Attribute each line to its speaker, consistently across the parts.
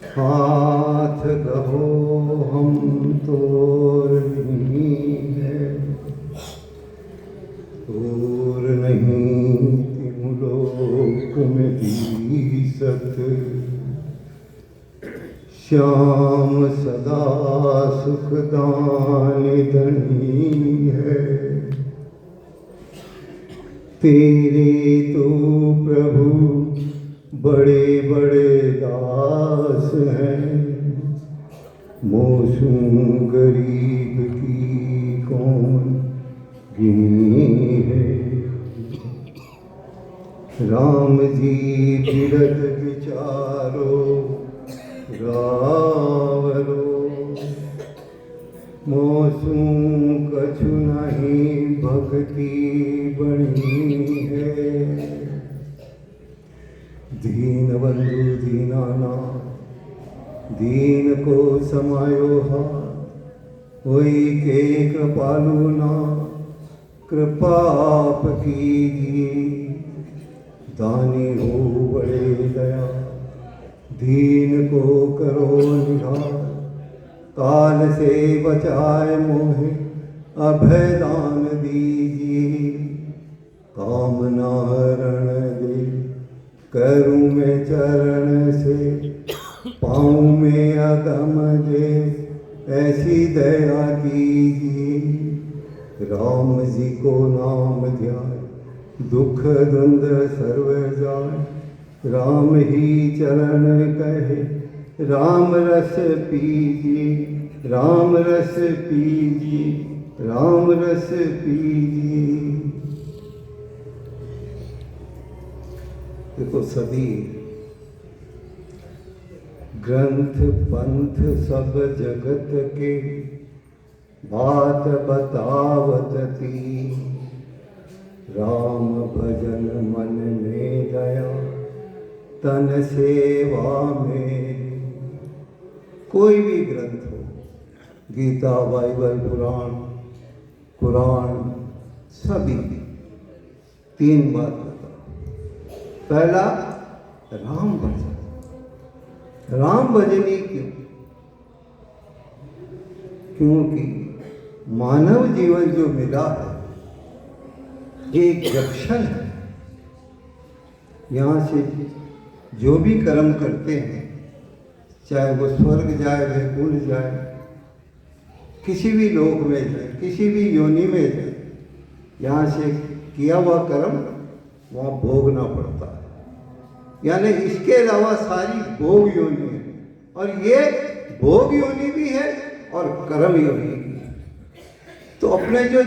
Speaker 1: हाथ गहो हम तो नहीं है, और नहीं तुम लोक में दीसत। श्याम सदा सुखदान धनी है, तेरे तो प्रभु बड़े बड़े दास हैं। मौसम गरीब की कौन गिनी है। राम जी बिरद विचारो रावरो, मौसम कछु नहीं भक्ति बनी है। दीन बंधु दीनानाथ, दीन को समायो हाथ, होई के कृपालु ना कृपा आप कीजिए। दानी हो बड़े दया, दीन को करो निहार। काल से बचाए मोहे अभय दान दीजिए। कामना हरण दे करूँ मैं चरण से, पाँव में अगम दे ऐसी दया कीजिए। राम जी को नाम ध्यान दुख द्वंद सर्व जाए। राम ही चरण कहे राम रस पीजिए। राम रस पीजिए, राम रस पीजिए। देखो सभी ग्रंथ पंथ सब जगत के बात बतावत थी। राम भजन मन में दया तन सेवा में। कोई भी ग्रंथ हो, गीता बाइबल पुराण कुरान, सभी तीन बात बताओ। पहला राम भजन। राम भजनी क्यों? क्योंकि मानव जीवन जो मिला है एक जंक्शन है। यहाँ से जो भी कर्म करते हैं, चाहे वो स्वर्ग जाए वैकुंठ जाए, किसी भी लोक में जाए, किसी भी योनि में जाए, यहाँ से किया हुआ कर्म वहाँ भोगना पड़ता है। यानी इसके अलावा सारी भोग योनि है, और ये भोग योनि भी है और कर्म योनि भी है। तो अपने जो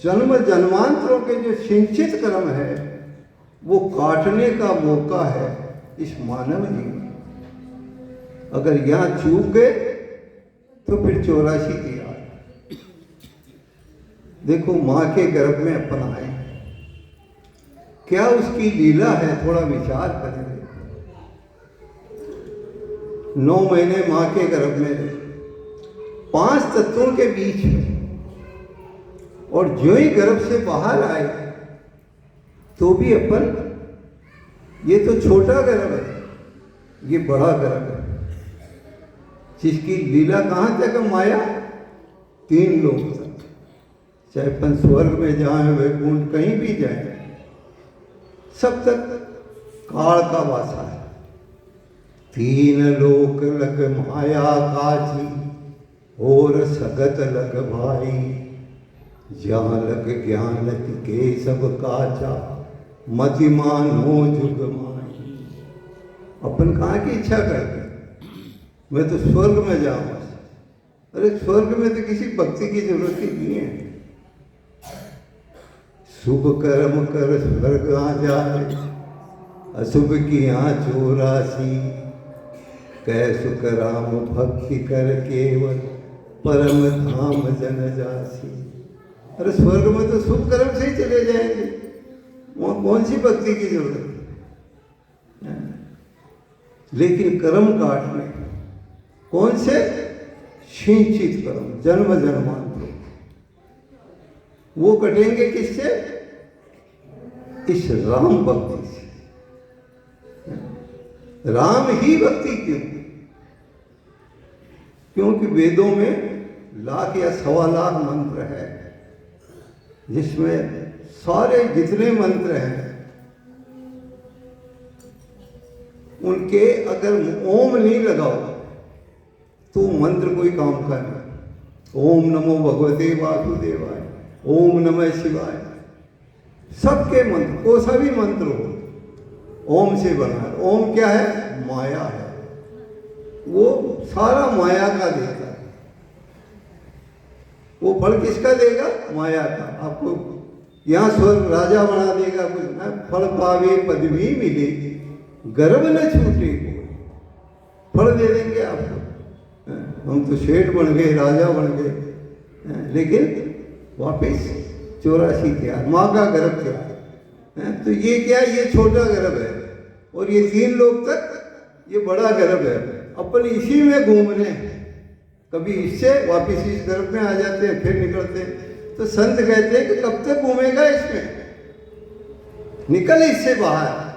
Speaker 1: जन्म जन्मांतरों के जो सिंचित कर्म है वो काटने का मौका है इस मानव जीवन। अगर यहाँ चूक गए तो फिर 84 की याद। देखो माँ के गर्भ में अपन आए, क्या उसकी लीला है, थोड़ा विचार करें। 9 महीने माँ के गर्भ में रहे, 5 तत्वों के बीच में, और जो ही गर्भ से बाहर आए तो भी अपन, ये तो छोटा गर्भ है, ये बड़ा गर्भ है जिसकी लीला कहाँ तक माया 3 लोग तक। चाहे अपन स्वर्ग में जाए वैकुंठ कहीं भी जाए, सब तक काल का वासा है। 3 लोक लग माया काजी, और सगत लग भाई। जहाँ लग ज्ञान के सब काचा, मतिमानो जुग माई। अपन कहाँ की इच्छा करते हैं, मैं तो स्वर्ग में जाऊंगा। अरे स्वर्ग में तो किसी भक्ति की जरूरत ही नहीं है। शुभ कर्म कर स्वर्ग आ जाए, अशुभ की यहाँ 84। कह सुख राम भक्ति कर केवल, परम धाम जन जासी। अरे स्वर्ग में तो शुभ कर्म से ही चले जाएंगे, वहाँ कौन सी भक्ति की जरूरत है। लेकिन कर्म काटने कौन से? सिंचित कर्म, जन्म जन्मांतर, वो कटेंगे किससे? इस राम भक्ति से। राम ही भक्ति क्यों? क्योंकि वेदों में लाख या सवा लाख मंत्र है, जिसमें सारे जितने मंत्र हैं उनके अगर ओम नहीं लगाओ तो मंत्र कोई काम का नहीं। ओम नमो भगवते वासुदेवाय, ओम नमः शिवाय, सबके मंत्र को सभी मंत्र हो ओम से बना है। ओम क्या है? माया है, वो सारा माया का देता है। वो फल किसका देगा? माया का। आपको यहाँ स्वर्ग राजा बना देगा कुछ ना, फल पावे पदवी मिले गर्भ न छूटे को, फल दे देंगे आपको। हम तो सेठ बन गए, राजा बन गए, लेकिन वापिस 84 क्या माँ का गर्भ क्या। तो ये क्या, ये छोटा गर्भ है और ये 3 लोग तक ये बड़ा गर्भ है। अपन इसी में घूम रहे हैं, कभी इससे वापिस इस गर्भ में आ जाते हैं, फिर निकलते हैं। तो संत कहते हैं कि कब तक घूमेगा इसमें, निकल इससे बाहर।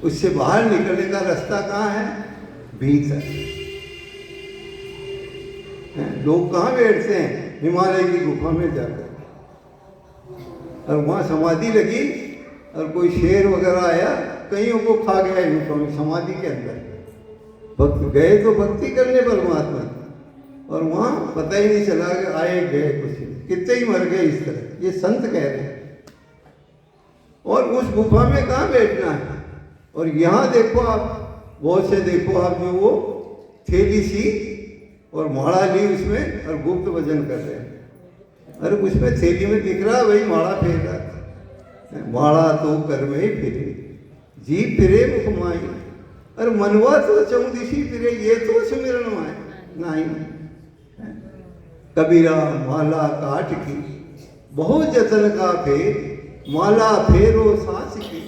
Speaker 1: उससे बाहर निकलने का रास्ता कहाँ है? भीतर। लोग कहाँ बैठते हैं? हिमालय की गुफा में जाकर, और वहाँ समाधि लगी और कोई शेर वगैरह आया, कईयों को खा गया गुफा में, समाधि के अंदर। भक्त गए तो भक्ति करने परमात्मा, और वहाँ पता ही नहीं चला कि आए गए कुछ, कितने ही मर गए इस तरह। ये संत कह रहे हैं। और उस गुफा में कहाँ बैठना है? और यहाँ देखो आप, बहुत से देखो आप, जो वो थैली सी और माड़ा ली उसमें और गुप्त भजन कर रहे हैं। अरे उसमें थैली में दिख रहा है वही माड़ा फेर रहा है। माड़ा तो कर में ही फिरे, जीव फिरे मुख माई, अरे मनवा तो चौदिशी फिरे, ये तो सुमिरन माए नहीं। कबीरा माला काट की बहुत जतन का फेर, माला फेरो सांस की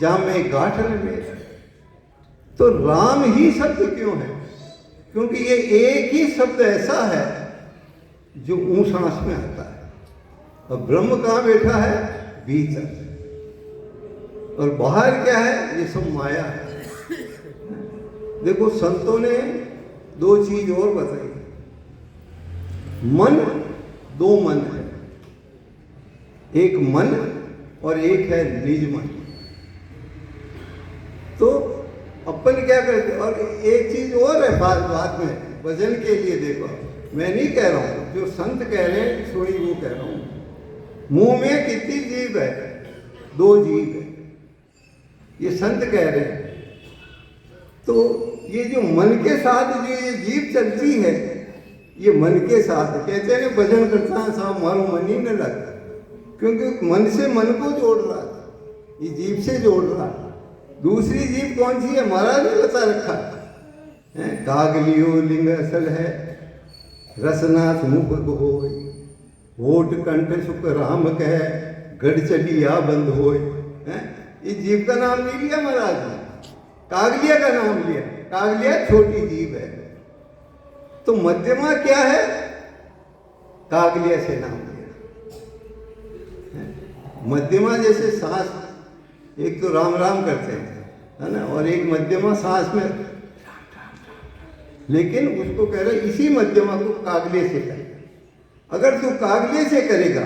Speaker 1: जामे गाठन में। तो राम ही शब्द क्यों है? क्योंकि ये एक ही शब्द ऐसा है जो ऊं सांस में आता है। और ब्रह्म कहाँ बैठा है? भीतर। और बाहर क्या है? ये सब माया है। देखो संतों ने 2 चीज और बताई। मन, 2 मन है, एक मन और एक है निज मन। तो अपन क्या करते हैं? और एक चीज और है बात में, भजन के लिए देखो, मैं नहीं कह रहा हूँ, जो संत कह रहे हैं थोड़ी वो कह रहा हूँ। मुंह में कितनी जीभ है? 2 जीभ है, ये संत कह रहे हैं। तो ये जो मन के साथ जो ये जीभ चलती है, ये मन के साथ कहते हैं भजन करता है साहब मारो मन ही न लगा, क्योंकि मन से मन को जोड़ रहा है, ये जीभ से जोड़ रहा है। दूसरी जीभ कौन सी है? महाराज ने बता रखा है, कागलियो लिंग असल है, रसनाथ मुख होय, होठ कंठ सुख राम कह, गढ़ चलिया बंद होय। इस जीभ का नाम नहीं लिया महाराज ने, कागलिया का नाम लिया। कागलिया छोटी जीभ है। तो मध्यमा क्या है? कागलिया से नाम लिया। मध्यमा जैसे सांस, एक तो राम राम करते हैं, है ना, और एक मध्यमा सांस में राम राम राम, लेकिन उसको कह रहे इसी मध्यमा को कागले से करेगा। अगर तू कागले से करेगा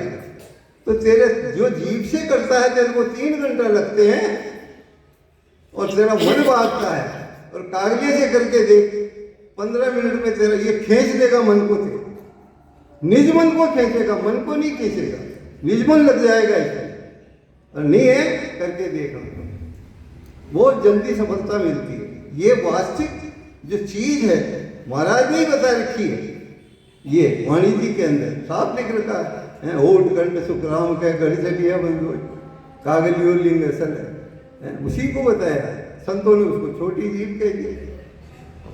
Speaker 1: तो तेरे जो जीभ से करता है तेरे को 3 घंटा लगते हैं और तेरा मन भागता है, और कागले से करके देख 15 मिनट में तेरा ये खींच देगा मन को, तेरे निज मन को खींचेगा, मन को नहीं खींचेगा, निज मन लग जाएगा इसमें। और नहीं है करके देखो, बहुत जल्दी सफलता मिलती है। ये वास्तविक जो चीज है महाराज ने ही बता रखी है, ये वाणी जी के अंदर साफ लिख रखा है, ओट कंठ सुखराम कह गढ़ चलिया बंधु, कागलियो लिंग असल है, उसी को बताया। संतों ने उसको छोटी जीभ कह दी।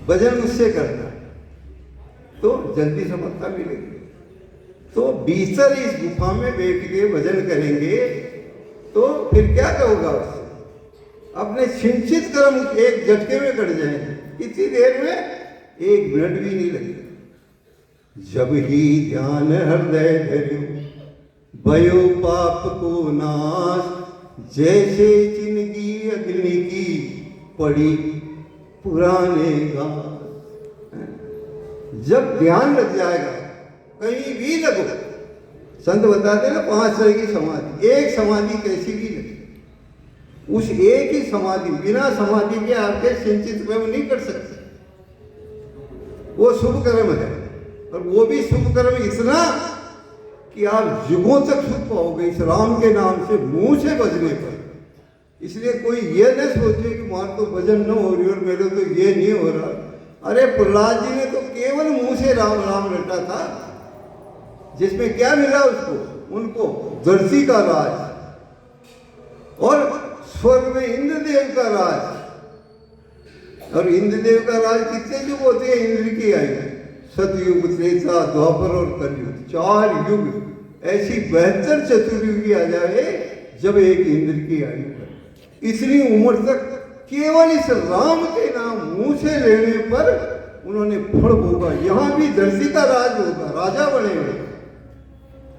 Speaker 1: भजन उससे करना तो जल्दी सफलता मिलेगी। तो भीतर इस गुफा में बैठ के भजन करेंगे तो फिर क्या होगा? उससे अपने सिंचित कर्म एक झटके में कट जाएंगे। इतनी देर में 1 मिनट भी नहीं लगेगा। जब ही ध्यान हृदय धर्यो, भयो पाप को नाश, जैसे जिंदगी अग्नि की पड़ी पुराने घास। जब ध्यान लग जाएगा, कहीं भी लगो, संत बताते ना 5 तरह की समाधि, एक समाधि कैसी भी लगे, उस एक ही समाधि, बिना समाधि के आपके सिंचित कर्म नहीं कर सकते। वो शुभ कर्म है, और वो भी शुभ कर्म इतना कि आप युगों तक सुख पाओगे इस राम के नाम से, मुंह से बजने पर। इसलिए कोई ये न सोचे कि मार तो भजन न हो रही और मेरे तो ये नहीं हो रहा। अरे प्रहलाद जी ने तो केवल मुंह से राम राम रटा था, जिसमें क्या मिला उसको, उनको धरती का राज, और स्वर्ग में इंद्रदेव का राज। और इंद्रदेव का राज कितने युग होते हैं इंद्र की आयु? सतयुग, त्रेता, द्वापर और कलयुग, 4 युग। ऐसी 72 चतुर्युगी आ जाए जब एक इंद्र की आयु है। इतनी उम्र तक केवल इस राम के नाम मुंह से लेने पर उन्होंने फल भोगा। यहां भी धरती का राज होगा, राजा बने हुए।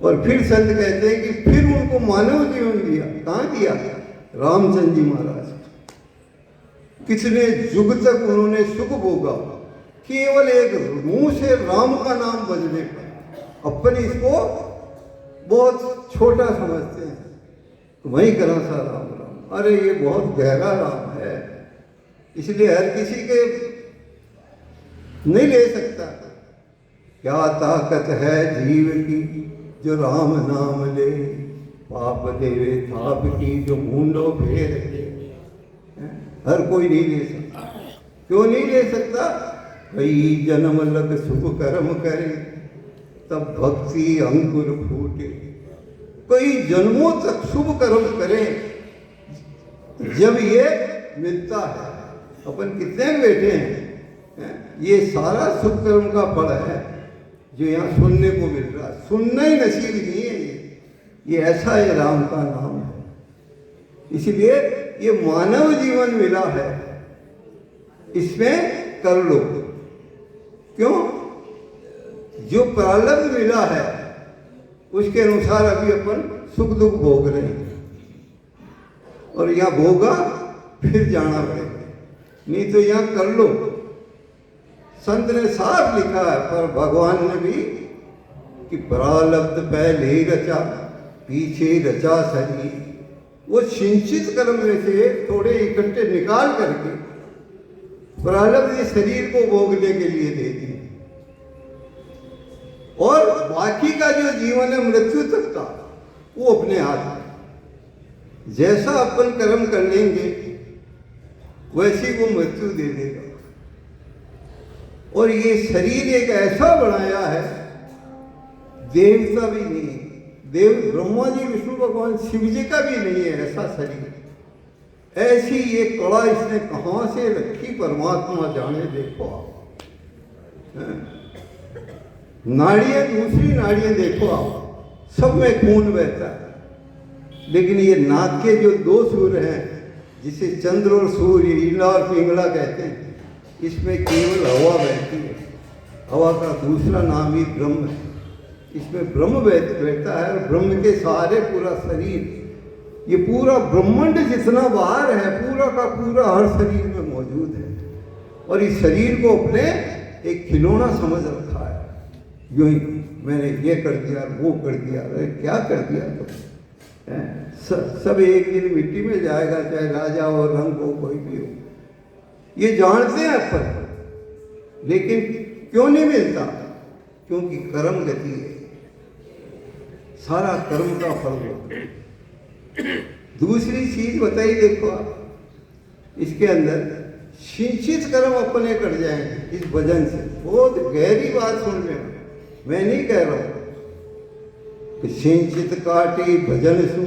Speaker 1: और फिर संत कहते हैं कि फिर उनको मानव जीवन दिया। कहां दिया? रामचंद्र जी महाराज। कितने युग तक उन्होंने सुख भोगा केवल एक मुंह से राम का नाम बजने पर। अपन इसको बहुत छोटा समझते हैं, तो वही करा सा राम राम। अरे ये बहुत गहरा राम है, इसलिए हर किसी के नहीं ले सकता। क्या ताकत है जीव की जो राम नाम ले, पाप देवे थाप की जो मुंडो फेर दे। हर कोई नहीं ले सकता। क्यों नहीं ले सकता? कई जन्म लग शुभ कर्म करे, तब भक्ति अंकुर फूटे। कई जन्मों तक शुभ कर्म करें, जब ये मिलता है। अपन कितने बैठे हैं, ये सारा शुभ कर्म का फल है जो यहाँ सुनने को मिल रहा है। सुनना ही नसीब नहीं है ये ऐसा है राम का नाम है। इसलिए ये मानव जीवन मिला है, इसमें कर लो। क्यों? जो प्रारब्ध मिला है उसके अनुसार अभी अपन सुख दुख भोग रहे हैं, और यहाँ भोगा फिर जाना पड़ेगा, नहीं तो यहाँ कर लो। संत ने साफ लिखा है, पर भगवान ने भी, कि प्रारब्ध पहले ही रचा, पीछे रचा शरीर। वो सिंचित कर्म में से थोड़े इकट्ठे निकाल करके प्रारब्ध शरीर को भोगने के लिए दे दिए, और बाकी का जो जीवन है मृत्यु तक का, वो अपने हाथ में। जैसा अपन कर्म कर लेंगे वैसी वो मृत्यु दे देगा। और ये शरीर एक ऐसा बनाया है, देवता भी नहीं, देव ब्रह्मा जी, विष्णु भगवान, शिव जी का भी नहीं है ऐसा शरीर। ऐसी ये कड़ा इसने कहां से रखी, परमात्मा जाने। देखो आप, नाड़ियां, दूसरी नाड़ियां देखो आप, सब में खून बहता है। लेकिन ये नाक के जो 2 सूर्य हैं, जिसे चंद्र और सूर्य, ईला और पिंगला कहते हैं, इसमें केवल हवा बहती है। हवा का दूसरा नाम ही ब्रह्म है। इसमें ब्रह्म बैठता है, और ब्रह्म के सहारे पूरा शरीर, ये पूरा ब्रह्मांड जितना बाहर है, पूरा का पूरा हर शरीर में मौजूद है। और इस शरीर को अपने एक खिलौना समझ रखा है। यूं ही मैंने ये कर दिया, वो कर दिया। अरे क्या कर दिया तो सब एक दिन मिट्टी में जाएगा, चाहे राजा हो, रंग हो, कोई भी हो। ये जानते हैं अपन, लेकिन क्यों नहीं मिलता? क्योंकि कर्म गति है, सारा कर्म का फल होता है। दूसरी चीज बताइए, देखो आप, इसके अंदर सिंचित कर्म अपने कर जाएंगे इस भजन से। बहुत गहरी बात सुन लें, मैं नहीं कह रहा हूं कि सिंचित काटे भजन सु,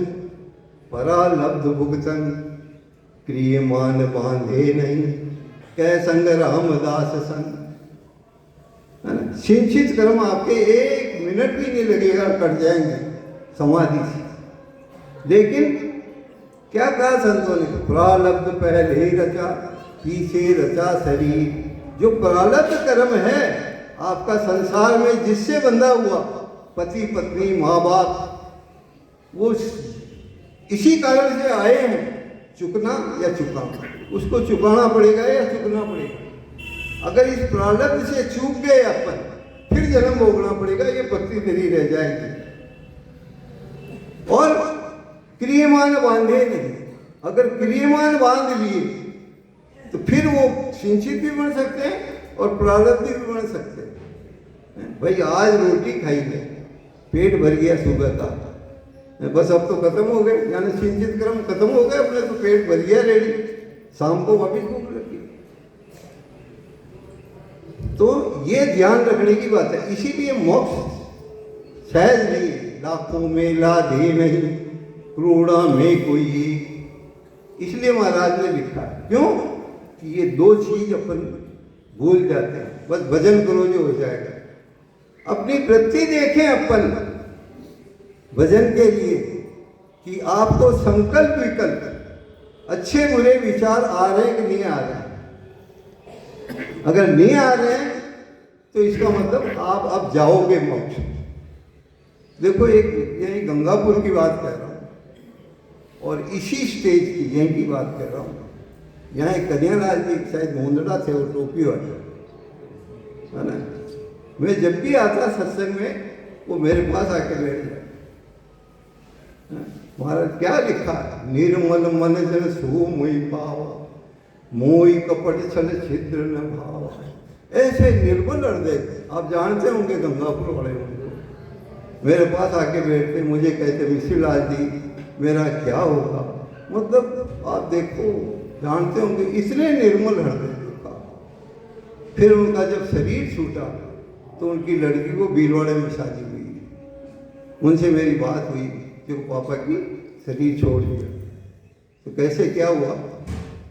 Speaker 1: परालब्ध भुगतन, प्रियमान बांधे नहीं, कै संग रामदास संग। सिंचित कर्म आपके 1 मिनट भी नहीं लगेगा, कट जाएंगे समाधि से। लेकिन क्या कहा संतों ने? प्रारब्ध पहले ही रचा, पीछे रचा शरीर। जो प्रारब्ध कर्म है आपका संसार में जिससे बंधा हुआ, पति पत्नी माँ बाप, वो इसी कारण से आए हैं, चुकना या चुकाना। उसको चुकाना पड़ेगा या चुकना पड़ेगा? अगर इस प्रारब्ध से चूक गए अपन, फिर जन्म भोगना पड़ेगा, ये भक्ति मेरी रह जाएगी। और क्रियमान बांधे नहीं, अगर क्रियमान बांध लिए तो फिर वो सिंचित भी बन सकते हैं और प्रारब्ध भी बन सकते हैं। भाई आज रोटी खाई है, पेट भर गया सुबह का, बस अब तो खत्म हो गए, यानी सिंचित क्रम खत्म हो गए अपने, तो पेट भर गया रेडी, शाम को वापिस भूख लगी। तो ये ध्यान रखने की बात है। इसीलिए मोक्ष सहज नहीं है, लाखों में लाधे नहीं, करोड़ा में कोई एक। इसलिए महाराज ने लिखा, क्यों कि ये दो चीज अपन भूल जाते हैं, बस भजन करो जो हो जाएगा। अपनी वृत्ति देखें अपन भजन के लिए कि आपको संकल्प विकल्प अच्छे बुरे विचार आ रहे हैं कि नहीं आ रहे हैं। अगर नहीं आ रहे हैं तो इसका मतलब आप अब जाओगे मोक्ष। देखो एक यही गंगापुर की बात कह रहा हूँ और इसी स्टेज की यहीं की बात कर रहा हूँ। यहाँ एक कन्हैयालाल जी शायद मोंदड़ा थे, वो टोपी वाले, है ना। मैं जब भी आता सत्संग में वो मेरे पास आके बैठ जाए, महाराज क्या लिखा है, निर्मल मन जन सो मोई पावा, मोई कपट छल छिद्र न भावा। ऐसे निर्मल हृदय, आप जानते होंगे गंगापुर वाले होंगे, मेरे पास आके बैठते, मुझे कहते मिश्र लाल जी मेरा क्या होगा। मतलब आप देखो, जानते होंगे, इसलिए निर्मल हृदय देखा। फिर उनका जब शरीर छूटा तो उनकी लड़की को भीलवाड़े में शादी हुई, उनसे मेरी बात हुई कि वो पापा की शरीर छोड़ दिया, तो कैसे क्या हुआ।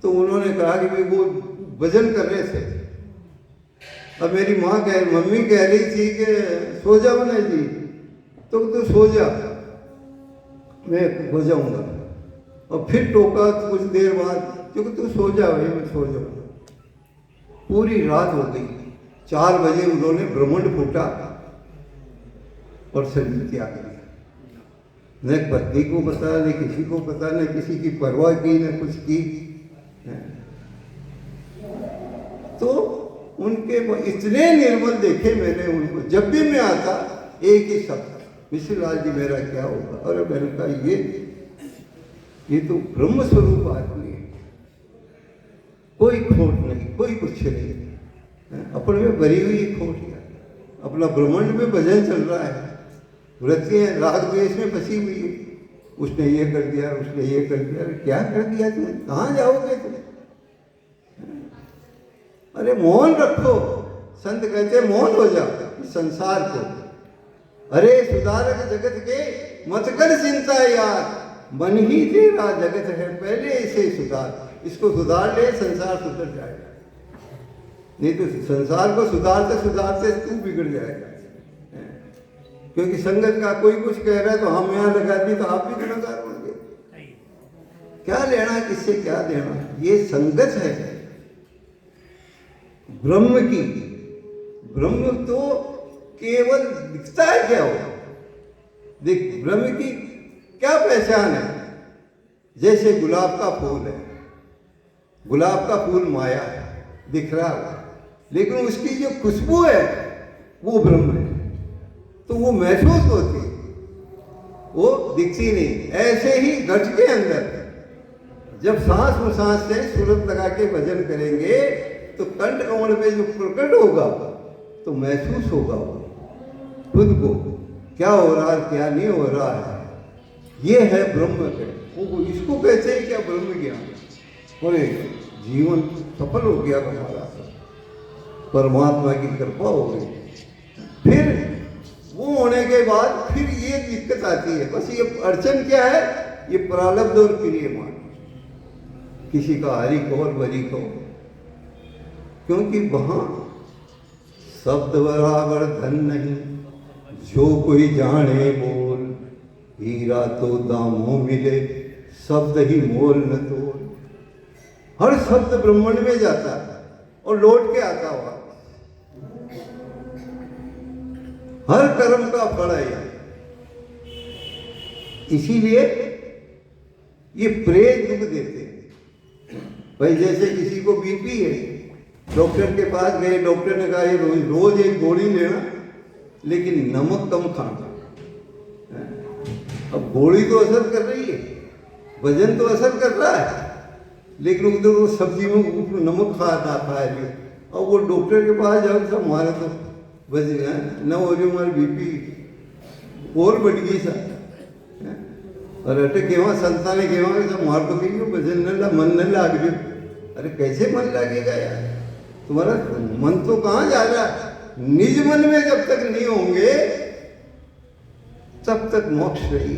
Speaker 1: तो उन्होंने कहा कि भाई वो भजन कर रहे थे। अब मेरी मम्मी कह रही थी कि सो जाओ ना जी, तो तू सो जा, मैं हो जाऊंगा। और फिर टोका कुछ देर बाद, क्योंकि तू सो जा भाई, मैं सो जाऊंगा। पूरी रात हो गई, 4 बजे उन्होंने ब्रह्मांड फूटा और शरीर त्याग दिया। न पत्नी को पता, न किसी को पता, न किसी की परवाह की, न कुछ की। तो उनके इतने निर्मल देखे मैंने उनको, जब भी मैं आता एक ही शब्द, मिश्र लाल जी मेरा क्या होगा। और मैंने कहा ये तो ब्रह्म स्वरूप आदमी है, कोई खोट नहीं, कोई कुछ नहीं, अपने में भरी हुई खोट है। अपना ब्रह्मांड में भजन चल रहा है, वृत्तियां राग द्वेष में फंसी हुई है, उसने ये कर दिया, उसने ये कर दिया। क्या कर दिया तुमने, कहाँ जाओगे तुम। अरे मौन रखो, संत कहते मौन हो जाओ संसार को। अरे सुधारक जगत के मत कर चिंता यार, मन ही तेरा जगत है, पहले इसे सुधार। इसको सुधार ले, संसार सुधर जाएगा। नहीं तो संसार को सुधारते सुधारते तू बिगड़ जाएगा। क्योंकि संगत का कोई कुछ कह रहा है तो हम यहाँ लगा दी तो आप भी गुनहगार होंगे। क्या लेना किससे, क्या देना। ये संगत है ब्रह्म की। ब्रह्म तो केवल दिखता है क्या हो, देख ब्रह्म की क्या पहचान है। जैसे गुलाब का फूल है, गुलाब का फूल माया है, दिख रहा है, लेकिन उसकी जो खुशबू है वो ब्रह्म है। तो वो महसूस होती, वो दिखती नहीं। ऐसे ही घट के अंदर जब सांस में सांस से सूरत लगा के भजन करेंगे तो कंठ कमल पे जो प्रकट होगा तो महसूस होगा खुद को, क्या हो रहा है क्या नहीं हो रहा है। ये है ब्रह्म के, वो इसको कहते हैं क्या, ब्रह्म ज्ञान। और जीवन सफल हो गया हमारा, परमात्मा की कृपा हो गई। फिर वो होने के बाद फिर ये दिक्कत आती है, बस ये अड़चन क्या है, ये प्रारब्ध और क्रियमान। किसी का हरि को और बरी को, क्योंकि वहां शब्द बराबर धन नहीं, जो कोई जाने बोल, हीरा तो दामों मिले, शब्द ही मोल न तोल। हर शब्द ब्रह्मांड में जाता है और लौट के आता हुआ। हर कर्म का फल है। इसीलिए ये प्रेत दुख देते हैं। भाई जैसे किसी को बीपी है डॉक्टर के पास गए, डॉक्टर ने कहा ये रोज रोज एक गोली लेना, लेकिन नमक कम खाना। अब गोली तो असर कर रही है, वजन तो असर कर रहा है, लेकिन उधर वो सब्जी में नमक खा रही है। और वो डॉक्टर के पास जाओ सब हमारे तो बच गया न, हो रही हमारी बीपी और बढ़ गई सर। और अटे केवा संता ने केवा सब मार तो गई वजन न मन न लाग रही। अरे कैसे मन लगेगा यार, तुम्हारा मन तो कहाँ जा रहा है? निज मन में जब तक नहीं होंगे तब तक मोक्ष नहीं।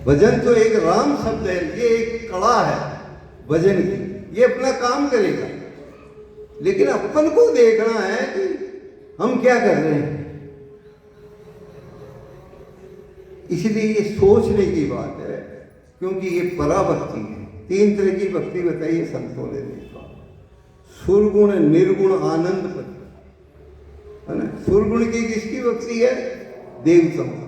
Speaker 1: भजन तो एक राम शब्द है, ये एक कला है भजन की, ये अपना काम करेगा, लेकिन अपन को देखना है कि हम क्या कर रहे हैं। इसलिए ये सोचने की बात है, क्योंकि ये पराभक्ति है। 3 तरह की भक्ति बताई है संतों ने देखा, सुरगुण, निर्गुण, आनंद पति, है ना। सुरगुण की किसकी भक्ति है? देवताओं,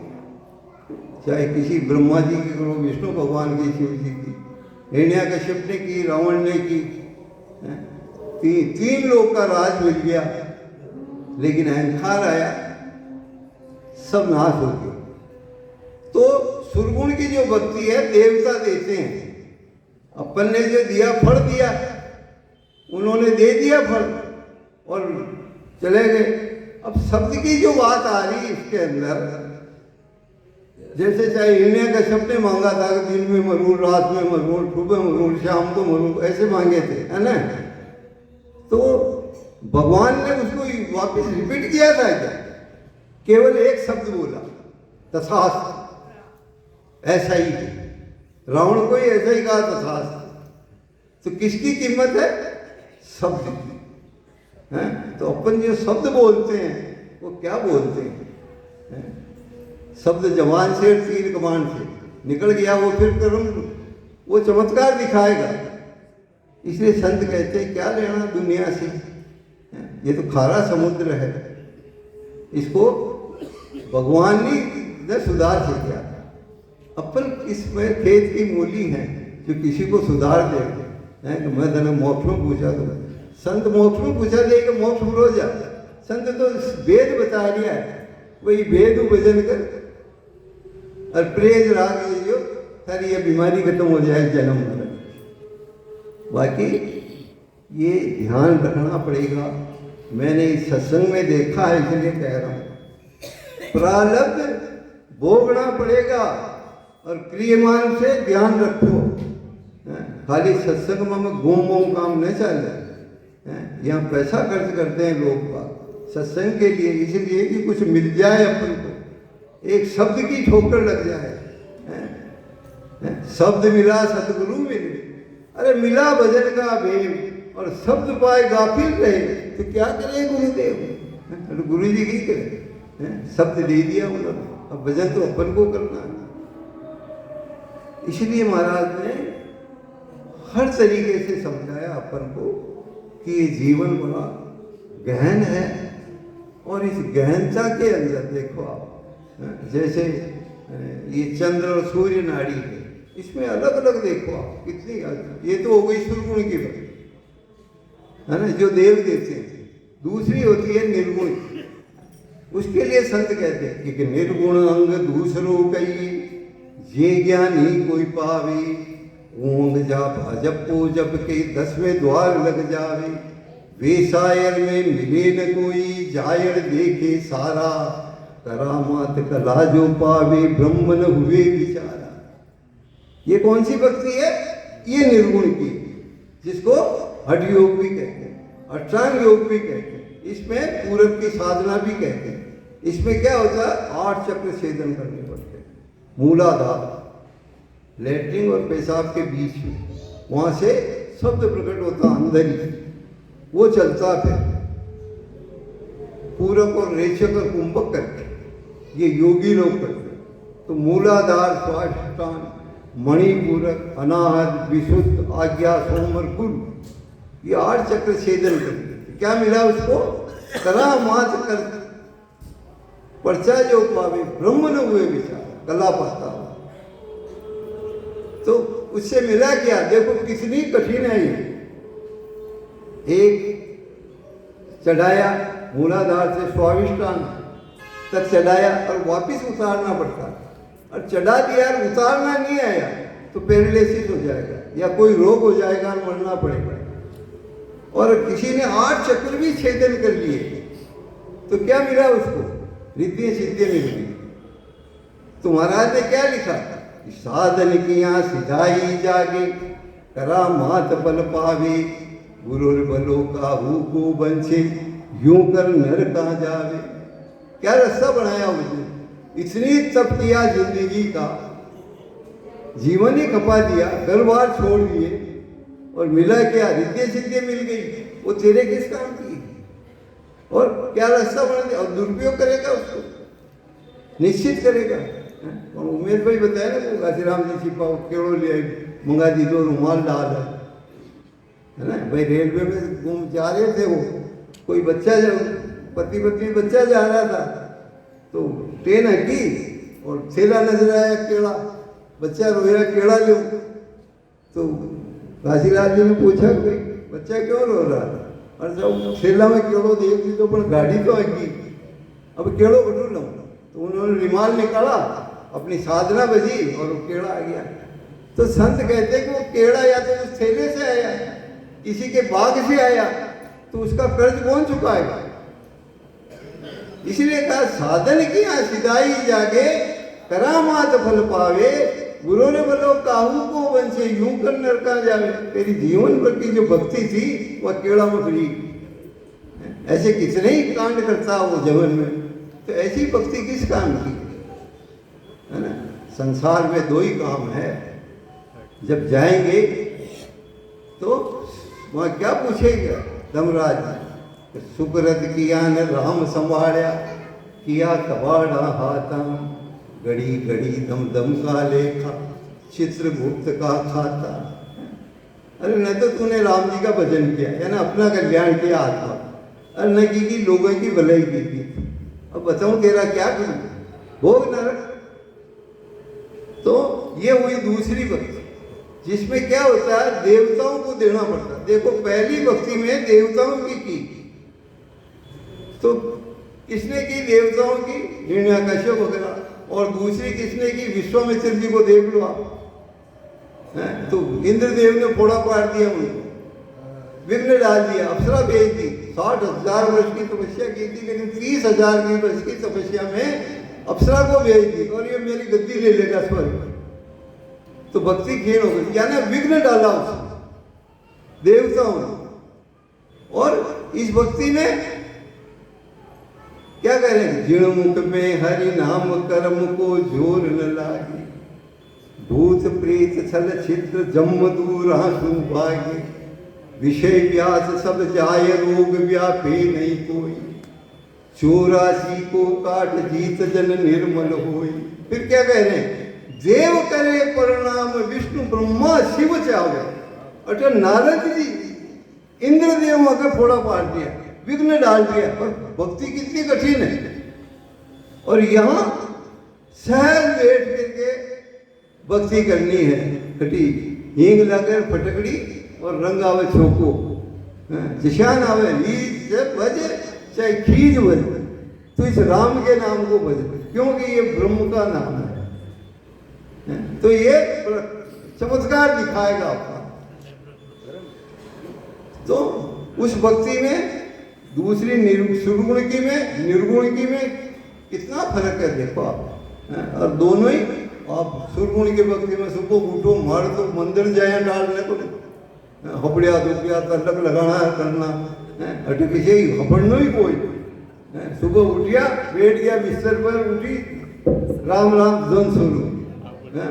Speaker 1: चाहे किसी ब्रह्मा जी की करो, विष्णु भगवान की, शिव जी की, हिरण्याकश्यप ने की, रावण ने की, 3 लोग का राज मिल गया, लेकिन अहंकार आया, सब नाश हो गया। तो सुरगुण की जो भक्ति है देवता देते हैं, अपन ने जो दिया फल दिया, उन्होंने दे दिया फल और चले गए। अब शब्द की जो बात आ रही है इसके अंदर, जैसे चाहे हिरण्याकश्यप ने मांगा था कि दिन में मरूर, रात में मरूर, सुबह मरूर, शाम को मरूर, ऐसे मांगे थे, है ना। तो भगवान ने उसको वापस रिपीट किया था क्या? केवल एक शब्द बोला, तथास्तु, ऐसा ही है। रावण को ही ऐसा ही कहा, तथास्तु। तो किसकी कीमत है? शब्द की। तो अपन जो शब्द बोलते हैं वो क्या बोलते हैं? शब्द जवान से और तीर कमान से निकल गया, वो फिर कर्म, वो चमत्कार दिखाएगा। इसलिए संत कहते हैं क्या लेना दुनिया से, ये तो खारा समुद्र है, इसको भगवान ने सुधार से किया। अपन इसमें खेत की मूली है जो किसी को सुधार देगा। तो मैं तेने मोक्ष में पूछा, तो संत मोक्ष में पूछा देगा, मोक्ष हो जा। संत तो वेद बता दिया है, वही वेद भजन कर और प्रेज राग जो सारी ये बीमारी खत्म हो जाए, जन्म मरण। बाकी ये ध्यान रखना पड़ेगा। मैंने इस सत्संग में देखा है, इसलिए कह रहा हूँ, प्रारब्ध भोगना पड़ेगा और क्रियमान से ध्यान रखो। खाली सत्संग में घूम काम न चले। यहाँ पैसा खर्च करते हैं लोग सत्संग के लिए, इसलिए कि कुछ मिल जाए अपन को, एक शब्द की ठोकर लग जाए। शब्द मिला सतगुरु मिले, अरे मिला भजन का भेद और शब्द पाए गाफिल रहे, तो क्या करे गुरुदेव? गुरु जी की करे, शब्द दे दिया उन्होंने, अब भजन तो अपन को करना है। इसलिए महाराज ने हर तरीके से समझाया अपन को कि ये जीवन बड़ा गहन है, और इस गहनता के अंदर देखो आप, जैसे ये चंद्र और सूर्य नाड़ी है, इसमें अलग अलग देखो आप कितनी, ये तो हो गई सुरगुण की बात, है ना, जो देव देते हैं। दूसरी होती है निर्गुण, उसके लिए संत कहते हैं कि निर्गुण अंग दूसरों कई, ये ज्ञानी कोई पावे, ऊंग जाप अजपो जप के 10वें द्वार लग जावे, वे शायर में मिले न कोई, जायर देखे सारा, करामात कला जो पावे, ब्रह्म न हुए विचारा। ये कौन सी भक्ति है? ये निर्गुण की, जिसको हठ योग भी कहते हैं, अष्टांग योग भी कहते हैं, इसमें पूरब की साधना भी कहते हैं। इसमें क्या होता है? 8 चक्र छेदन करने पड़ते हैं। मूलाधार, लैट्रिन और पेशाब के बीच में, वहाँ से शब्द प्रकट होता अंदर ही, वो चलता फिर पूरक और रेचक और कुंभक करके, ये योगी लोग करते हैं। तो मूलाधार, स्वाष्टांग, मणिपूरक, अनाहत, विशुद्ध, आज्ञा, सोम और गुरु, ये 8 चक्र छेदन करते। क्या मिला उसको? कला मात कर पर्चा जो पावे, ब्रह्म न हुए विचार, कला पता। तो उससे मिला क्या? देखो कितनी कठिन है ये, एक चढ़ाया मूलाधार से स्वादिष्टान तक चढ़ाया और वापस उतारना पड़ता, और चढ़ा दिया और उतारना नहीं आया तो पैरालिसिस हो जाएगा या कोई रोग हो जाएगा और मरना पड़ेगा। और किसी ने 8 चक्र भी छेदन कर लिए तो क्या मिला उसको? रिद्धि सिद्धि मिल गई। तो महाराज ने क्या लिखा? साधन किया सिधाई जागे, करा मात बल पावे, गुरुर बलो काहू को बंचे, यूं कर नर कहाँ जावे। क्या रास्ता बनाया उसने, इतनी तप किया, जिंदगी का जीवन ही खपा दिया, घर बार छोड़ दिए और मिला क्या? रिद्धि सिद्धि मिल गई। वो तेरे किस काम की? और क्या रास्ता बना दिया? और दुरुपयोग करेगा उसको, निश्चित करेगा। और उमेश भाई बताया ना, वो घासीराम जी छिपा केड़ो ले मंगा दी, 2 रुमाल डाल है ना भाई। रेलवे में घूम जा रहे थे, वो कोई बच्चा पति पत्नी बच्चा जा रहा था तो ट्रेन हटी और थैला नजर आया केड़ा, बच्चा रोया, केड़ा लो। तो घासीराम जी ने पूछा भाई बच्चा क्यों रो रहा है? और जब थैला में केड़ो देख ली तो पर गाड़ी तो आएगी, अब केड़ो बटू लो। तो उन्होंने रुमाल निकाला, अपनी साधना बजी और वो केड़ा आ गया। तो संत कहते कि वो केड़ा या तो उस थैले से आया, किसी के बाग से आया, तो उसका कर्ज कौन चुकाएगा? इसलिए कहा साधन किया सिधाई जागे, करामात फल पावे, गुरु ने बोलो काहू को वंशे, यूं कर नरका जावे। तेरी जीवन भर की जो भक्ति थी वह केड़ा में फ्री। ऐसे कितने ही कांड करता वो जीवन में, तो ऐसी भक्ति किस काम की है ना? संसार में 2 ही काम है। जब जाएंगे तो वहाँ क्या पूछेगा धर्मराज? सुकृत किया न राम संभाड़ा, किया कबाड़ा हाथा, घड़ी घड़ी दम दम का लेखा, चित्रगुप्त का खाता। अरे न तो तूने राम जी का भजन किया या ना अपना कल्याण किया आत्मा, और न की लोगों की भलाई की थी। अब बताऊं तेरा क्या करूं? भोग नरक। तो ये हुई दूसरी भक्ति, जिसमें क्या होता है? देवताओं को देना पड़ता है। देखो पहली भक्ति में देवताओं की, तो किसने की? देवताओं की, हिरण्यकश्यप वगैरह। और दूसरी किसने की? विश्वामित्र जी को देख लो आप, तो इंद्रदेव ने फोड़ा पाड़ दिया, उनको विघ्न डाल दिया, अप्सरा भेज दी। 60,000 वर्ष की तपस्या की थी, लेकिन 30,000 की वर्ष की तपस्या में अप्सरा को भेज दी और ये मेरी गद्दी ले लेगा स्वर्ग। तो भक्ति क्षीण हो गई, यानी विघ्न डाला उसने देवताओं ने। और इस भक्ति में क्या कह रहे हैं? जिण मुख में हरि नाम कर्म को जोर न लागे, भूत प्रेत छल छिद्र जम दूर आंसू भागे, विषय व्यास सब जाय रोग व्यापे नहीं कोई, 84 को काट जीत जन निर्मल होई। फिर क्या कह रहे हैं? देव करे प्रणाम विष्णु ब्रह्मा शिव चावे। अटल नारद जी इंद्रदेव अगर फोड़ा पाड़ दिया, विघ्न डाल दिया। और भक्ति कितनी कठिन है, और यहाँ सहज बैठ करके भक्ति करनी है। खटी हींग लाकर फटकड़ी और रंग आवे छोको, जिशान आवे रीत से बजे चाहे खीज बजे, तो इस राम के नाम को बजे, क्योंकि ये ब्रह्म का नाम है। तो ये चमत्कार दिखाएगा आपका। तो उस भक्ति में दूसरी सुरगुण की में निर्गुण की में कितना फर्क है देखो आप। और दोनों ही आप सुरगुण की भक्ति में सुबह उठो मार तो मंदिर जाए डालने को हपड़िया दुपड़िया तलक लगाना करना अटे किसी हपड़नो ही कोई। सुबह उठिया बैठ गया बिस्तर पर, उठी राम राम धन शुरू,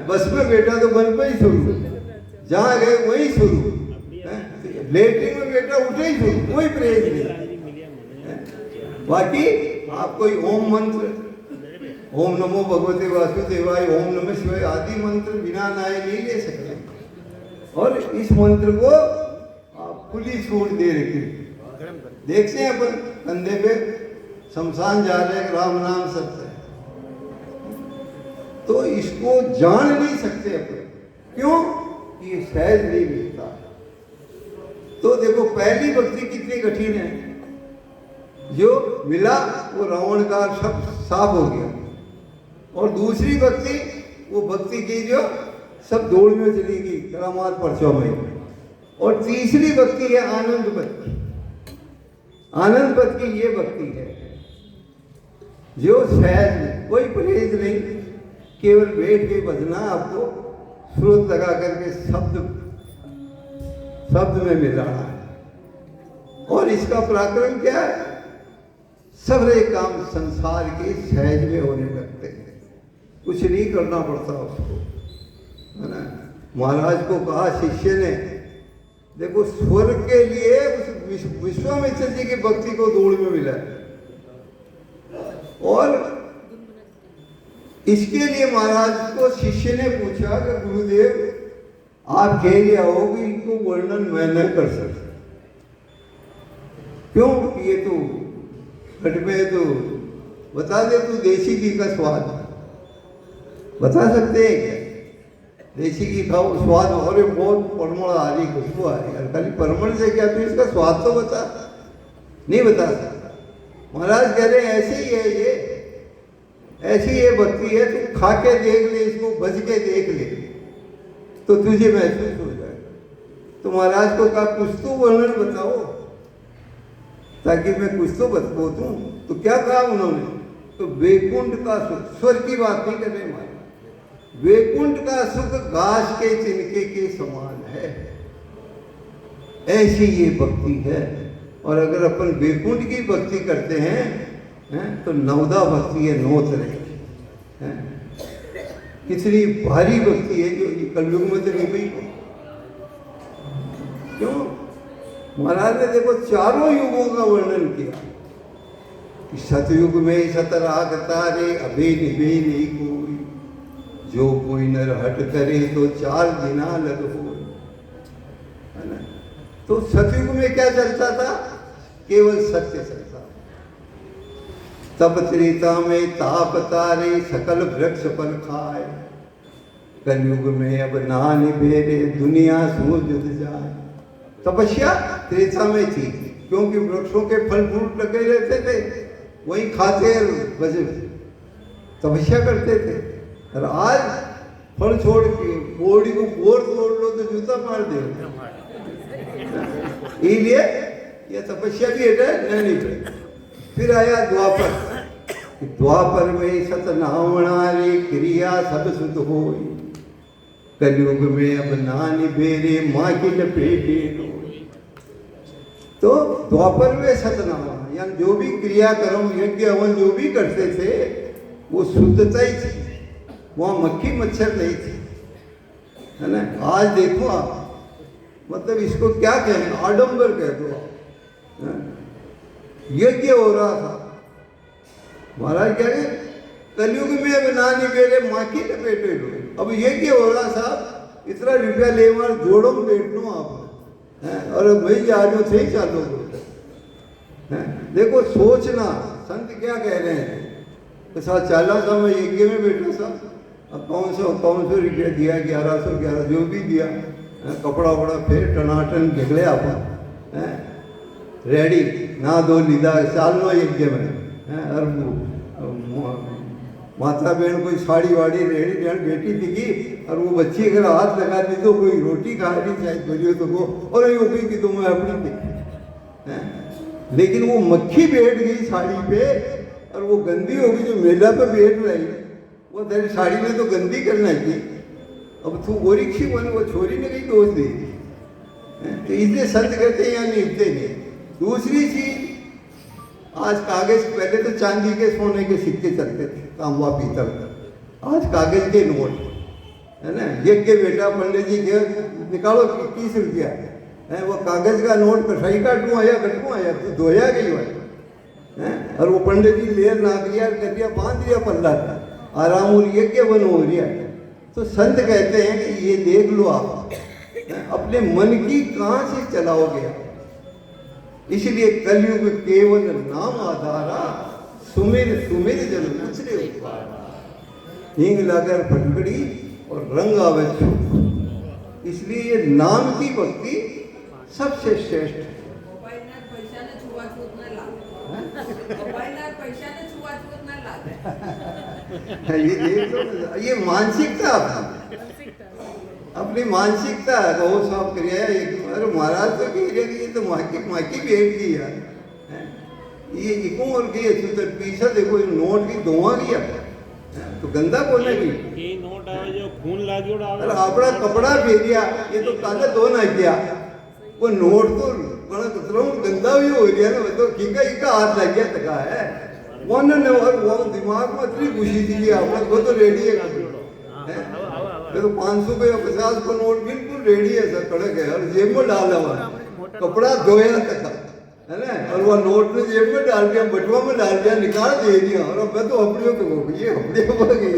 Speaker 1: बस में बैठा तो बन पे ही शुरू, जहाँ गए वही शुरू, लेटरिन में बैठा उठे ही शुरू, कोई परहेज नहीं। बाकी आप कोई ओम मंत्र, ओम नमो भगवते वासुदेवाय, ओम नमः शिवाय आदि मंत्र बिना नाए नहीं ले सकते। और इस मंत्र को आप खुली छूट दे रखी। देखते हैं अपन कंधे पे शमशान जा रहे, राम नाम सत्य, तो इसको जान नहीं सकते अपन, क्यों? ये सहज नहीं मिलता। तो देखो पहली भक्ति कितनी कठिन है, जो मिला वो रावण का सब साफ हो गया, और दूसरी भक्ति वो भक्ति की जो सब दौड़ में चली गई करामात परचों में, और तीसरी भक्ति है आनंद भक्ति। आनंद पद की ये भक्ति है जो सहज, कोई परहेज नहीं, केवल बैठ के बजना, आपको स्रोत लगा करके शब्द में मिलाना है। और इसका पराक्रम क्या है, सारे काम संसार के सहज में होने लगते हैं, कुछ नहीं करना पड़ता उसको, है ना। महाराज को कहा शिष्य ने, देखो स्वर्ग के लिए उस विश्वामित्र जी की भक्ति को दौड़ में मिला है, और इसके लिए महाराज को शिष्य ने पूछा कि गुरुदेव आप कह रहे हो कि इनको वर्णन मैं न कर सकता, क्यों, ये तो घट में तो बता दे, तू देसी घी का स्वाद बता सकते हैं क्या, देसी घी खाओ स्वाद, और बहुत परमण आ रही, खुशबू आ रही, खाली परमण से क्या, तू इसका स्वाद तो बता, नहीं बता सकता। महाराज कह रहे हैं ऐसे ही है ये, ऐसी ये भक्ति है, तू खा के देख ले, इसको बज के देख ले तो तुझे महसूस हो जाएगा। तो महाराज को कहा कुछ तो वर्णन बताओ ताकि मैं कुछ तो बता दूं। तो क्या कहा उन्होंने, तो वैकुंठ का सुख, स्वर्ग की बात नहीं कर रहे महाराज, वैकुंठ का सुख घास के तिनके के समान है, ऐसी ये भक्ति है। और अगर अपन वैकुंठ की भक्ति करते हैं तो नवदा भक्ति है, नौ तरह की, कितनी भारी भक्ति है जो कलयुग में तो नहीं हुई। क्यों, महाराज ने देखो चारों युगों का वर्णन किया कि सतयुग में सतराग तारे, अभी निभे नहीं कोई, जो कोई नर हट करे तो 4 दिना लग हो, है ना। तो सतयुग में क्या चलता था, केवल सत्य चलता, तब त्रेता में ताप तारे, सकल वृक्ष फल खाए, कलयुग में अब ना निभेरे, दुनिया सो जुद जाए। तपस्या त्रेता में थी, क्योंकि वृक्षों के फल फ्रूट लगे रहते थे, वही खाते बस तपस्या करते थे। और आज फल छोड़ के बोड़ी को बोर तोड़ लो तो जूता मार दे, इसलिए ये तपस्या भी है नहीं। फिर आया द्वापर, द्वापर में सतनावणारे, क्रिया सब सुध होई, कलयुग में अब ना निभेरे, माँ की लपेटे रोई। तो द्वापर में सतनावण, यानी जो भी क्रिया कर्म यज्ञ हवन जो भी करते थे वो शुद्धता ही थी, वहाँ मक्खी मच्छर नहीं थी, है ना। आज देखो आप, मतलब इसको क्या कहें, आडंबर कह दो। यज्ञ हो रहा था, महाराज कह रहे कलयुग में अब ना निभेरे, माँ की लपेटे लो। अब यज्ञ हो रहा था, इतना रुपया ले मार जोड़ो बैठ लो आप, और मैं जा रही हूँ थे चालो। देखो सोचना, संत क्या कह रहे हैं, तो साथ 40 साल में यज्ञ में बैठा था, अब 500 रुपया दिया, 1111 जो भी दिया, कपड़ा वपड़ा फिर टनाटन निकले आप रेडी ना दो लीधा साल नो यज्ञ में। और माता बहन कोई साड़ी वाड़ी रेडी बहन बेटी दिखी, और वो बच्ची अगर हाथ लगा दी तो कोई रोटी खा रही चाहे बोलियो तो वो, और ये भी कि तुम अपनी देखी, लेकिन वो मक्खी बैठ गई साड़ी पे, और वो गंदी होगी जो मेला पे बैठ रही, वो तेरी साड़ी में तो गंदी करना चाहिए, अब तू गोरीक्षी बन, वो छोरी ने कहीं दोष दी। तो इसलिए संत कहते हैं या निभते नहीं। दूसरी चीज, आज कागज, पहले तो चांदी के सोने के सिक्के चलते थे, तांबा पीतल, आज कागज के नोट, है ना। यज्ञ बेटा पंडित जी के निकालो 21 रुपया है, वो कागज का नोट कसाई काटू आया कटू आया तो धोया गई है, और वो पंडित जी लेर नागरिया कर दिया, बांध दिया पल्ला, आराम और यज्ञ बन हो रहा है। तो संत कहते हैं कि ये देख लो आप अपने मन की कहाँ से चलाओगे। इसलिए कलयुग केवल नाम आधारा, सुमिर सुमिर जन दूसरे उपकारा, हींग लाकर फटकड़ी और रंग आवे। इसलिए ये नाम की भक्ति सबसे श्रेष्ठ है।
Speaker 2: पैशाने छुआछूत नाही लागत.
Speaker 1: ये मानसिकता अपनी मानसिकता है वो सब करिए. अरे महाराज तो कह रहे कि ये तो माकी भेंट की यार. ये इको और की तो पीछा देखो नोट की दोवा की तो गंदा बोलने की
Speaker 3: ये नोट आवे जो खून लाग्यो आवे.
Speaker 1: अरे अपना कपड़ा फेरिया ये तो काले दो ना किया वो नोट तो बड़ा कतरों गंदा भी हो गया ना. तो किका हाथ लग गया तका है वो ने और वो दिमाग में इतनी खुशी थी अपना वो तो रेडी है. तो 500 पे 50 का नोट बिल्कुल रेडी है सर, कड़क है और जेब में डाला हुआ कपड़ा धोया तक है ना. और वो नोट ने जेब में डाल दिया, बटुआ में डाल दिया, निकाल दे दिया. और मैं तो अपड़ियों को ये अपड़ियों हो गई.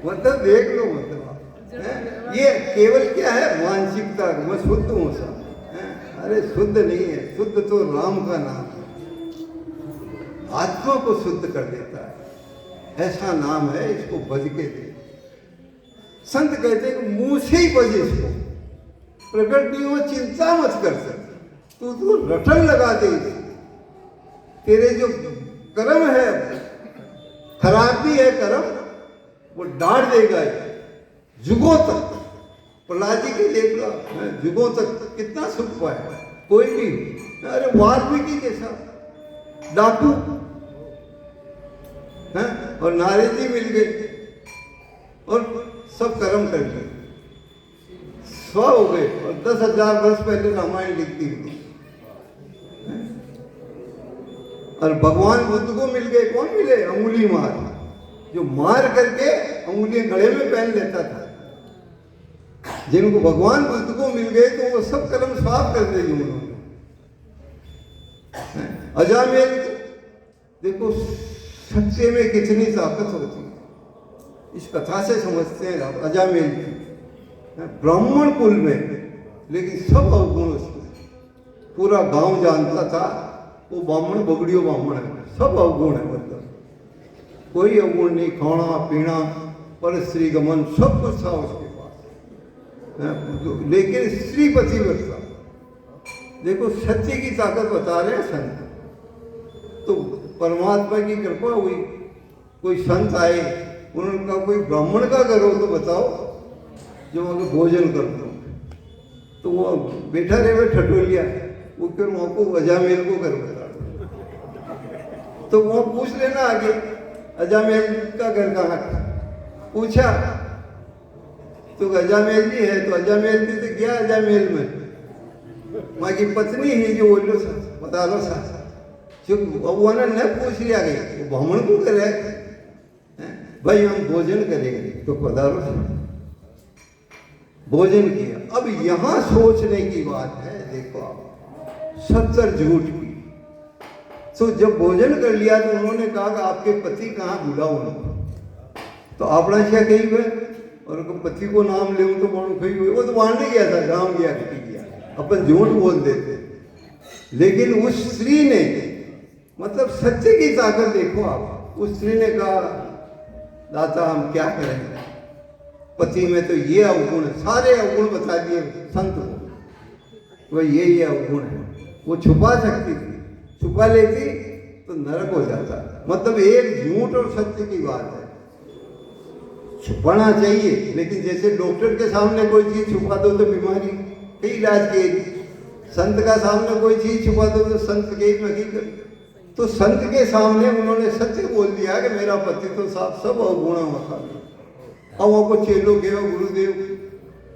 Speaker 1: मतलब देख लो मतलब ये केवल क्या है मानसिकता. मैं शुद्ध हूँ सब. अरे शुद्ध नहीं है, शुद्ध तो राम का नाम है. आत्मा को शुद्ध कर देता है. ऐसा नाम है, इसको बज के दे. संत कहते हैं कि मुंह से ही बजे इसको, प्रकट नहीं हो चिंता मत कर सकते. तू रटन लगा दे. तेरे जो कर्म है खराब भी है कर्म, वो डांट देगा जुगों तक. प्रहलाद जी के देख लो जुगों तक कितना सुख पाया कोई भी. अरे वाल्मीकि जैसा डाकू है और नारद जी मिल गए और सब कर्म कर लिए, स्व हो गए. और 10,000 वर्ष पहले रामायण लिखती हुई. और भगवान बुद्ध को मिल गए. कौन मिले? अंगुली मार, जो मार करके अंगुलियां गले में पहन लेता था. जिनको भगवान बुद्ध को मिल गए तो वो सब कर्म साफ कर देंगे उन्होंने. अजामेल देखो सच्चे में कितनी ताकत होती है, इस कथा से समझते हैं. अजामेल ब्राह्मण कुल में, लेकिन सब अवगुण उसमें. पूरा गांव जानता था वो ब्राह्मण बगड़ियों ब्राह्मण है. सब अवगुण है. मतलब कोई अवगुण नहीं. खाना पीना पर स्त्री गमन सब कुछ था उसके पास. लेकिन स्त्रीपति वर्षा. देखो सत्य की ताकत बता रहे हैं संत. तो परमात्मा की कृपा हुई, कोई संत आए, उनका कोई ब्राह्मण का घर हो तो बताओ जो वहाँ भोजन कर दो. तो वो बैठा रहे ठटोलिया, वो फिर वहाँ को अजामेल को घर बता दो. तो वहाँ पूछ लेना आगे अजामेल का घर कहाँ था. पूछा तो अजामेल जी है. तो अजामेल जी से गया अजामेल में, वहाँ की पत्नी है जो बोलो बता लो सा. जो वो न पूछ लिया गई वो ब्राह्मण को करे भाई हम भोजन करेंगे तो पधारो. भोजन किया. अब यहां सोचने की बात है. देखो आप 70 झूठ की. तो जब भोजन कर लिया तो उन्होंने कहा कि आपके पति कहाँ, बुलाओ उनको. तो आपना क्या कही हुए और पति को नाम ले तो मानो कही हुए. वो तो वहां नहीं गया था, गाँव गया किया. अपन झूठ बोल देते. लेकिन उस स्त्री ने मतलब सत्य की ताकत देखो आप. उस स्त्री ने कहा दाता हम क्या करेंगे, पति में तो ये अवगुण है. सारे अवगुण बता दिए संत को. वह ये अवगुण है. वो छुपा सकती थी, छुपा लेती तो नरक हो जाता. मतलब एक झूठ और सत्य की बात है. छुपाना चाहिए, लेकिन जैसे डॉक्टर के सामने कोई चीज छुपा दो तो बीमारी कई इलाज किएगी. संत का सामने कोई चीज छुपा दो तो संत के हकीकत. तो संत के सामने उन्होंने सत्य बोल दिया कि मेरा पति तो साफ सब अवगुणा मखा. अब आपको चेलो गए गुरुदेव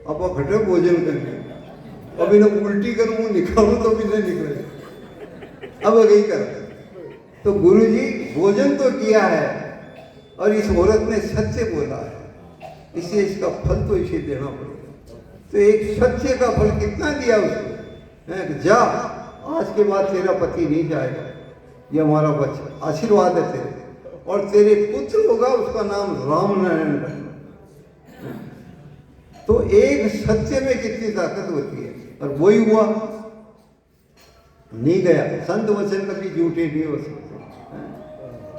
Speaker 1: अब घटे भोजन करने. अब इन्हें उल्टी करूँ निकालूँ तो भी नहीं निकले. अब यही कर. तो गुरु जी भोजन तो किया है और इस औरत ने सत्य बोला है, इसलिए इसका फल तो इसे देना पड़ेगा. तो एक सत्य का फल कितना दिया उसको. जा आज के बाद तेरा पति नहीं जाएगा, ये हमारा बच्चा आशीर्वाद है तेरे. और तेरे पुत्र होगा उसका नाम राम नारायण रखना. तो एक सत्य में कितनी ताकत होती है. और वही हुआ. नहीं गया. संत वचन कभी झूठे नहीं हो सकते.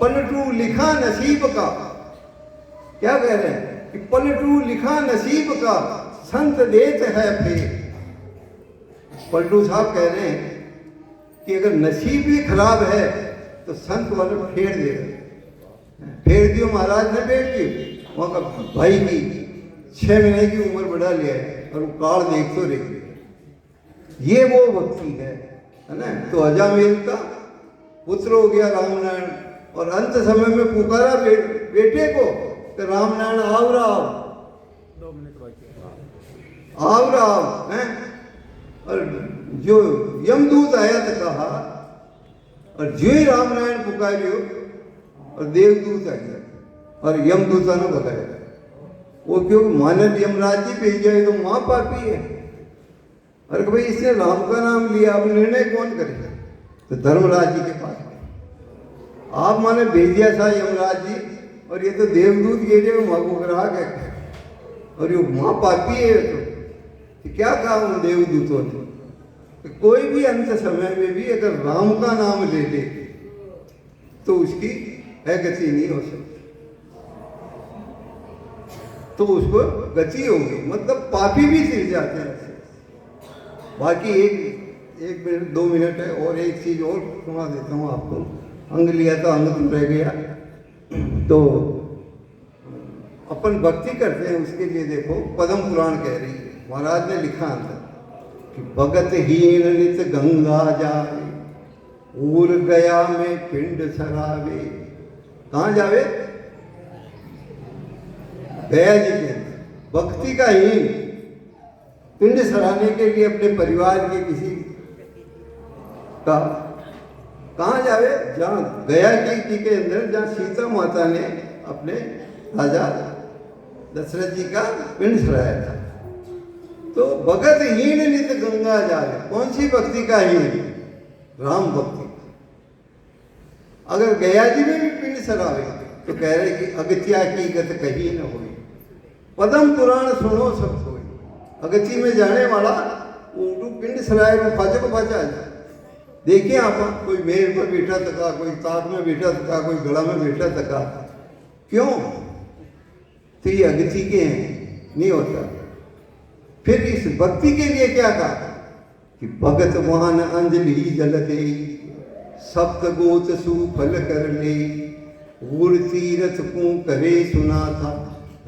Speaker 1: पलटू लिखा नसीब का. क्या कह रहे हैं कि पलटू लिखा नसीब का संत देत है फेर. पलटू साहब कह रहे हैं कि अगर नसीब भी खराब है तो संत वाले फेर दे रहे, फेर दियो महाराज ने बेट की, वहाँ का भाई की 6 महीने की उम्र बढ़ा लिया है और वो काल देख तो रही, ये वो भक्ति है ना। तो अजामेल का पुत्र हो गया राम नारायण, और अंत समय में पुकारा बेटे को कि राम नारायण आओ राव,
Speaker 3: 2 मिनट बाकी
Speaker 1: आओ राव हैं। और जो यमदूत आया तो कहा, और जो ही राम नारायण पुकारियो और देवदूत आ गया और यमदूता ने भगाया। वो क्यों मानव यमराज जी भेज जाए तो माँ पापी है। अरे भाई इसने राम का नाम लिया, अब निर्णय कौन करेगा? तो धर्मराज जी के पास गए। आप माने भेज दिया था यमराज जी, और ये तो देवदूत गिरे मगुग्राह है, और ये माँ पापी है। तो क्या कहा उन देवदूतों ने कि कोई भी अंत समय में भी अगर राम का नाम ले ले तो उसकी गति नहीं हो सकती, तो उसको गति होगी, मतलब पापी भी सिर जाते हैं। बाकी एक मिनट 2 मिनट है, और एक चीज और सुना देता हूँ आपको। अंग लिया था, अंग तुम रह गया। तो अपन भक्ति करते हैं, उसके लिए देखो पद्म पुराण कह रही है, महाराज ने लिखा अंदर कि भगत हीन नित गंगा जाए, उर गया में पिंड सरावे। कहाँ जावे? गया जी के अंदर। भक्ति का हीन पिंड सराहने के लिए अपने परिवार के किसी का कहाँ जावे? जहाँ गया जी के अंदर, जहाँ सीता माता ने अपने राजा दशरथ जी का पिंड सराया था। तो भगत हीन नित गंगा जावे, कौन सी भक्ति का हीन? राम भक्ति। अगर गया जी में भी पिंड सरावे तो कह रहे कि अगत्या की गत कहीं न हुई, पद्म पुराण सुनो सब कोई। अगत्ती में जाने वाला वो पिंड सराय में फाचे को फाचा जाए। देखिए आप, कोई मेर पर बैठा थका, कोई ताक में बैठा थका, कोई गला में बैठा थका, क्यों? तो ये अगत्ती के हैं, नहीं होता। फिर इस भक्ति के लिए क्या कहा कि भगत वाहन अंजलि जल दे, सप्त गोत सुफल कर ले, उर तीरथ को करे सुना था,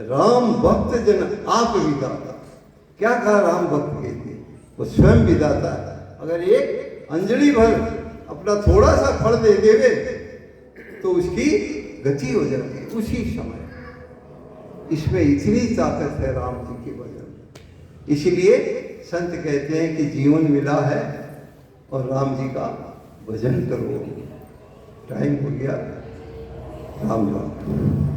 Speaker 1: राम भक्त जन आप विदाता। क्या कहा राम भक्त के लिए? वो स्वयं विदाता है। अगर एक अंजलि भर अपना थोड़ा सा फल दे देवे तो उसकी गति हो जाती है उसी समय। इसमें इतनी ताकत है राम जी के भजन में। इसलिए संत कहते हैं कि जीवन मिला है और राम जी का भजन करो। टाइम हो गया। राम राम।